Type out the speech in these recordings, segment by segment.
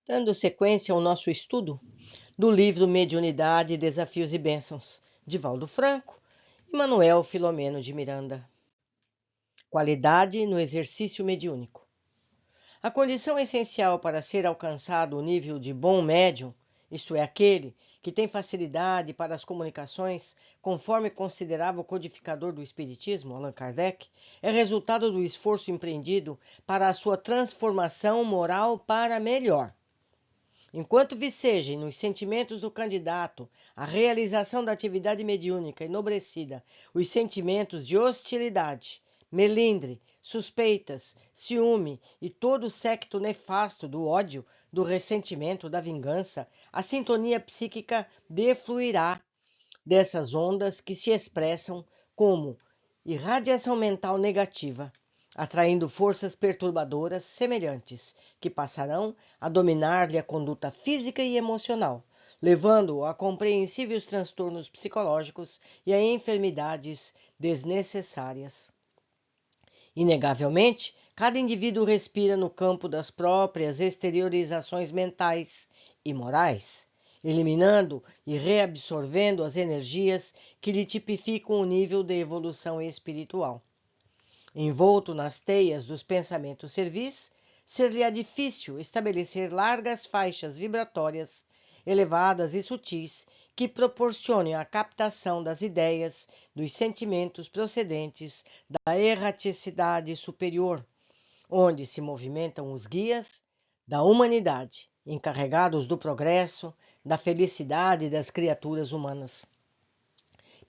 Dando sequência ao nosso estudo do livro Mediunidade, Desafios e Bênçãos, de Valdo Franco e Manuel Filomeno de Miranda. Qualidade no exercício mediúnico. A condição essencial para ser alcançado o nível de bom médium, isto é, aquele que tem facilidade para as comunicações, conforme considerava o codificador do Espiritismo, Allan Kardec, é resultado do esforço empreendido para a sua transformação moral para melhor. Enquanto vicejem nos sentimentos do candidato a realização da atividade mediúnica enobrecida os sentimentos de hostilidade, melindre, suspeitas, ciúme e todo o séquito nefasto do ódio, do ressentimento, da vingança, a sintonia psíquica defluirá dessas ondas que se expressam como irradiação mental negativa, atraindo forças perturbadoras semelhantes, que passarão a dominar-lhe a conduta física e emocional, levando-o a compreensíveis transtornos psicológicos e a enfermidades desnecessárias. Inegavelmente, cada indivíduo respira no campo das próprias exteriorizações mentais e morais, eliminando e reabsorvendo as energias que lhe tipificam o nível de evolução espiritual. Envolto nas teias dos pensamentos servis, ser-lhe-á difícil estabelecer largas faixas vibratórias, elevadas e sutis, que proporcionem a captação das ideias, dos sentimentos procedentes da erraticidade superior, onde se movimentam os guias da humanidade, encarregados do progresso, da felicidade das criaturas humanas.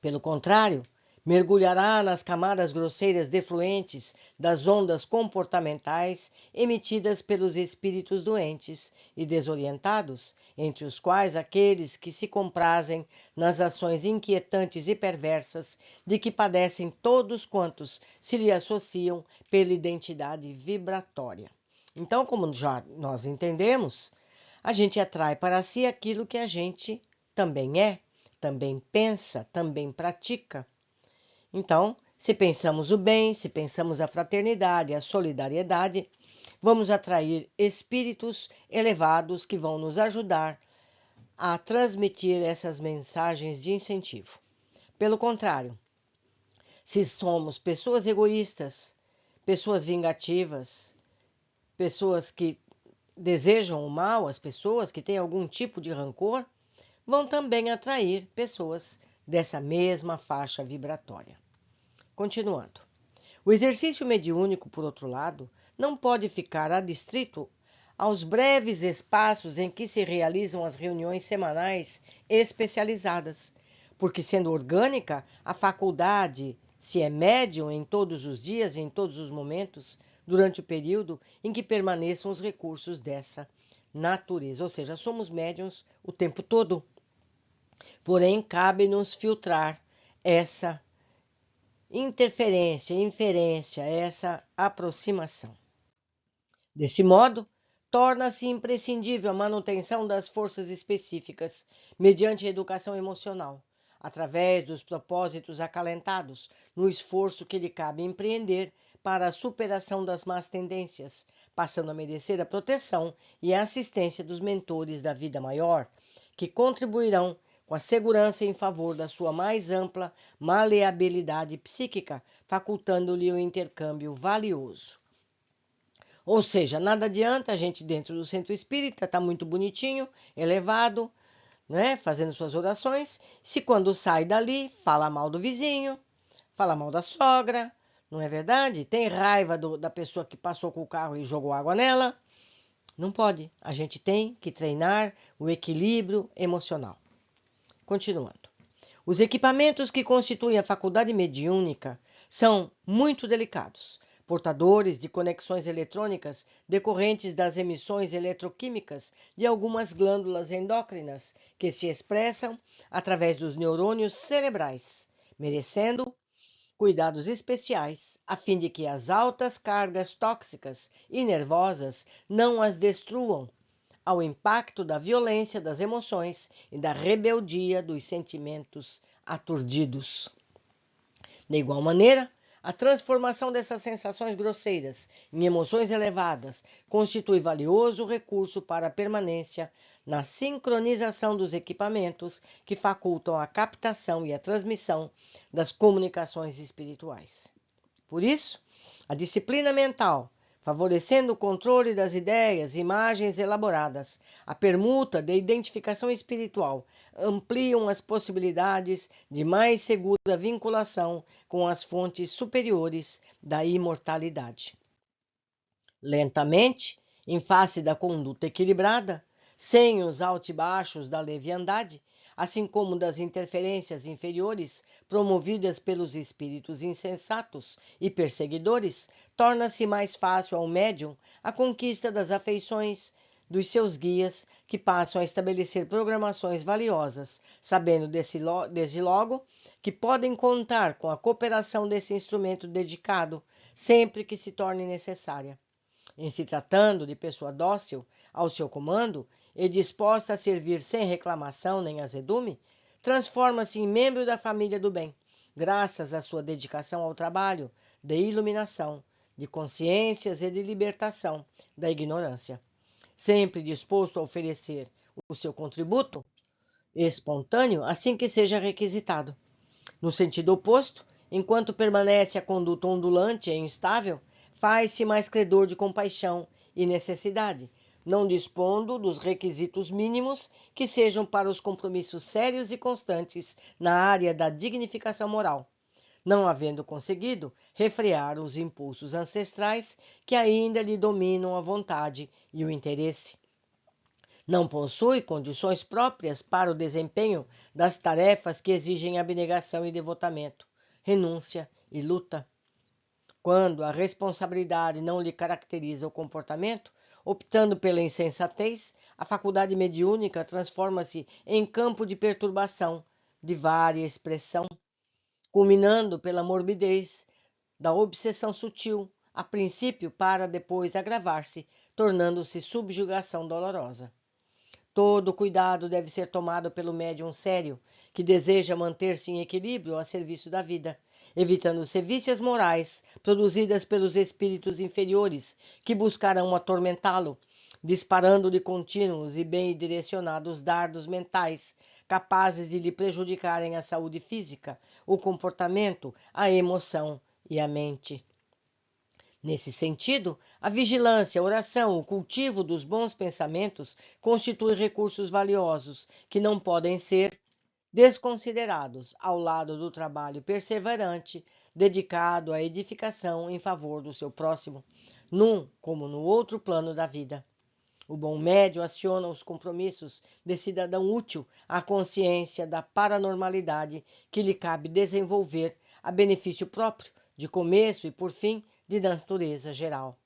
Pelo contrário, mergulhará nas camadas grosseiras defluentes das ondas comportamentais emitidas pelos espíritos doentes e desorientados, entre os quais aqueles que se comprazem nas ações inquietantes e perversas de que padecem todos quantos se lhe associam pela identidade vibratória. Então, como já nós entendemos, a gente atrai para si aquilo que a gente também é, também pensa, também pratica. Então, se pensamos o bem, se pensamos a fraternidade, a solidariedade, vamos atrair espíritos elevados que vão nos ajudar a transmitir essas mensagens de incentivo. Pelo contrário, se somos pessoas egoístas, pessoas vingativas, pessoas que desejam o mal às pessoas, que têm algum tipo de rancor, vão também atrair pessoas dessa mesma faixa vibratória. Continuando. O exercício mediúnico, por outro lado, não pode ficar adstrito aos breves espaços em que se realizam as reuniões semanais especializadas, porque, sendo orgânica, a faculdade se é médium em todos os dias e em todos os momentos, durante o período em que permaneçam os recursos dessa natureza. Ou seja, somos médiuns o tempo todo. Porém, cabe-nos filtrar essa interferência, inferência, essa aproximação. Desse modo, torna-se imprescindível a manutenção das forças específicas mediante a educação emocional, através dos propósitos acalentados, no esforço que lhe cabe empreender para a superação das más tendências, passando a merecer a proteção e a assistência dos mentores da vida maior, que contribuirão com a segurança em favor da sua mais ampla maleabilidade psíquica, facultando-lhe o intercâmbio valioso. Ou seja, nada adianta a gente dentro do centro espírita, está muito bonitinho, elevado, né, fazendo suas orações, se quando sai dali, fala mal do vizinho, fala mal da sogra, não é verdade? Tem raiva da pessoa que passou com o carro e jogou água nela. Não pode. A gente tem que treinar o equilíbrio emocional. Continuando. Os equipamentos que constituem a faculdade mediúnica são muito delicados, portadores de conexões eletrônicas decorrentes das emissões eletroquímicas de algumas glândulas endócrinas que se expressam através dos neurônios cerebrais, merecendo cuidados especiais, a fim de que as altas cargas tóxicas e nervosas não as destruam ao impacto da violência das emoções e da rebeldia dos sentimentos aturdidos. De igual maneira, A transformação dessas sensações grosseiras em emoções elevadas constitui valioso recurso para a permanência na sincronização dos equipamentos que facultam a captação e a transmissão das comunicações espirituais. Por isso, a disciplina mental, favorecendo o controle das ideias e imagens elaboradas, a permuta de identificação espiritual, ampliam as possibilidades de mais segura vinculação com as fontes superiores da imortalidade. Lentamente, em face da conduta equilibrada, sem os altibaixos da leviandade, assim como das interferências inferiores promovidas pelos espíritos insensatos e perseguidores, torna-se mais fácil ao médium a conquista das afeições dos seus guias, que passam a estabelecer programações valiosas, sabendo desde logo que podem contar com a cooperação desse instrumento dedicado sempre que se torne necessária. Em se tratando de pessoa dócil ao seu comando e disposta a servir sem reclamação nem azedume, transforma-se em membro da família do bem, graças à sua dedicação ao trabalho de iluminação, de consciências e de libertação da ignorância. Sempre disposto a oferecer o seu contributo espontâneo assim que seja requisitado. No sentido oposto, enquanto permanece a conduta ondulante e instável, faz-se mais credor de compaixão e necessidade, não dispondo dos requisitos mínimos que sejam para os compromissos sérios e constantes na área da dignificação moral, não havendo conseguido refrear os impulsos ancestrais que ainda lhe dominam a vontade e o interesse. Não possui condições próprias para o desempenho das tarefas que exigem abnegação e devotamento, renúncia e luta. Quando a responsabilidade não lhe caracteriza o comportamento, optando pela insensatez, a faculdade mediúnica transforma-se em campo de perturbação de vária expressão, culminando pela morbidez da obsessão sutil, a princípio para depois agravar-se, tornando-se subjugação dolorosa. Todo cuidado deve ser tomado pelo médium sério, que deseja manter-se em equilíbrio a serviço da vida, evitando sevícias morais produzidas pelos espíritos inferiores, que buscarão atormentá-lo, disparando de contínuos e bem direcionados dardos mentais, capazes de lhe prejudicarem a saúde física, o comportamento, a emoção e a mente. Nesse sentido, a vigilância, a oração, o cultivo dos bons pensamentos constituem recursos valiosos que não podem ser desconsiderados ao lado do trabalho perseverante dedicado à edificação em favor do seu próximo, num como no outro plano da vida. O bom médium aciona os compromissos de cidadão útil à consciência da paranormalidade que lhe cabe desenvolver a benefício próprio, de começo e por fim, de natureza geral.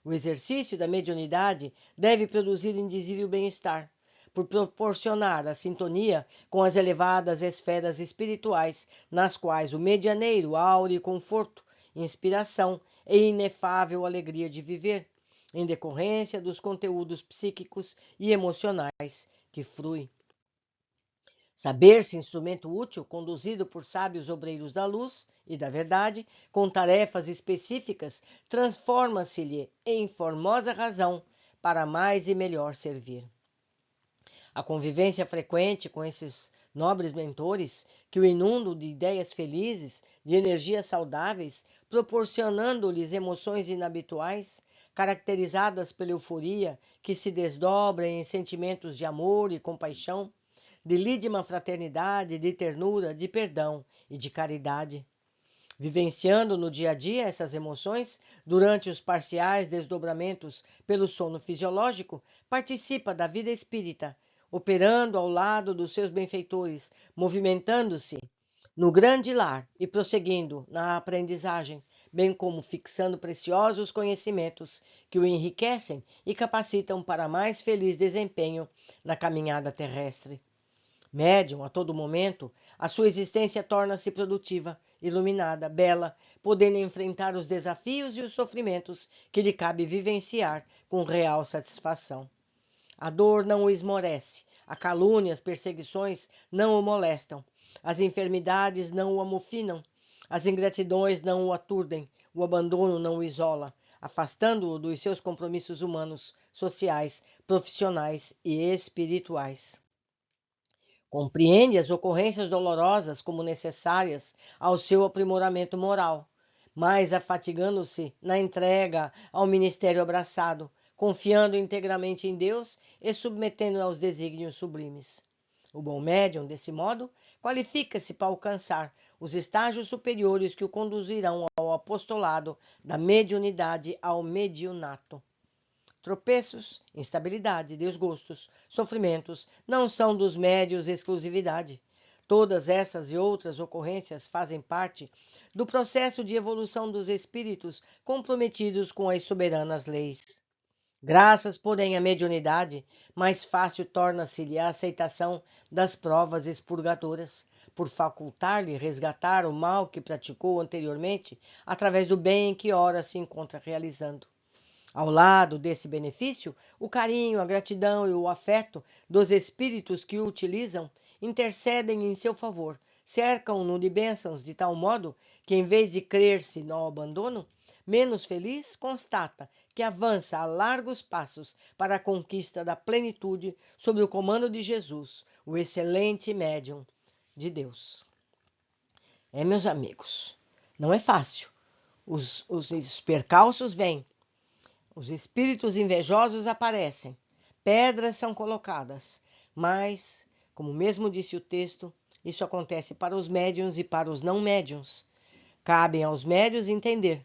O exercício da mediunidade deve produzir indizível bem-estar, por proporcionar a sintonia com as elevadas esferas espirituais, nas quais o medianeiro aure conforto, inspiração e inefável alegria de viver, em decorrência dos conteúdos psíquicos e emocionais que flui. Saber-se instrumento útil, conduzido por sábios obreiros da luz e da verdade, com tarefas específicas, transforma-se-lhe em formosa razão para mais e melhor servir. A convivência frequente com esses nobres mentores, que o inundam de ideias felizes, de energias saudáveis, proporcionando-lhes emoções inabituais, caracterizadas pela euforia que se desdobra em sentimentos de amor e compaixão, de lídima fraternidade, de ternura, de perdão e de caridade. Vivenciando no dia a dia essas emoções, durante os parciais desdobramentos pelo sono fisiológico, participa da vida espírita, operando ao lado dos seus benfeitores, movimentando-se no grande lar e prosseguindo na aprendizagem, bem como fixando preciosos conhecimentos que o enriquecem e capacitam para mais feliz desempenho na caminhada terrestre. Médium a todo momento, a sua existência torna-se produtiva, iluminada, bela, podendo enfrentar os desafios e os sofrimentos que lhe cabe vivenciar com real satisfação. A dor não o esmorece, a calúnia, as perseguições não o molestam, as enfermidades não o amofinam, As ingratidões não o aturdem, o abandono não o isola, afastando-o dos seus compromissos humanos, sociais, profissionais e espirituais. Compreende as ocorrências dolorosas como necessárias ao seu aprimoramento moral, mas afatigando-se na entrega ao ministério abraçado, confiando integramente em Deus e submetendo aos desígnios sublimes. O bom médium, desse modo, qualifica-se para alcançar os estágios superiores que o conduzirão ao apostolado da mediunidade ao mediunato. Tropeços, instabilidade, desgostos, sofrimentos não são dos médios exclusividade. Todas essas e outras ocorrências fazem parte do processo de evolução dos espíritos comprometidos com as soberanas leis. Graças, porém, à mediunidade, mais fácil torna-se-lhe a aceitação das provas expurgadoras, por facultar-lhe resgatar o mal que praticou anteriormente através do bem que ora se encontra realizando. Ao lado desse benefício, o carinho, a gratidão e o afeto dos espíritos que o utilizam intercedem em seu favor, cercam-no de bênçãos de tal modo que, em vez de crer-se no abandono, menos feliz, constata que avança a largos passos para a conquista da plenitude sob o comando de Jesus, o excelente médium de Deus. Meus amigos, não é fácil. Os percalços vêm. Os espíritos invejosos aparecem, pedras são colocadas, mas, como mesmo disse o texto, isso acontece para os médiuns e para os não médiuns. Cabe aos médiuns entender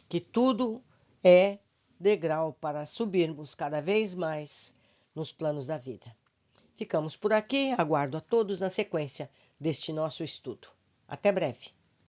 que tudo é degrau para subirmos cada vez mais nos planos da vida. Ficamos por aqui, aguardo a todos na sequência deste nosso estudo. Até breve.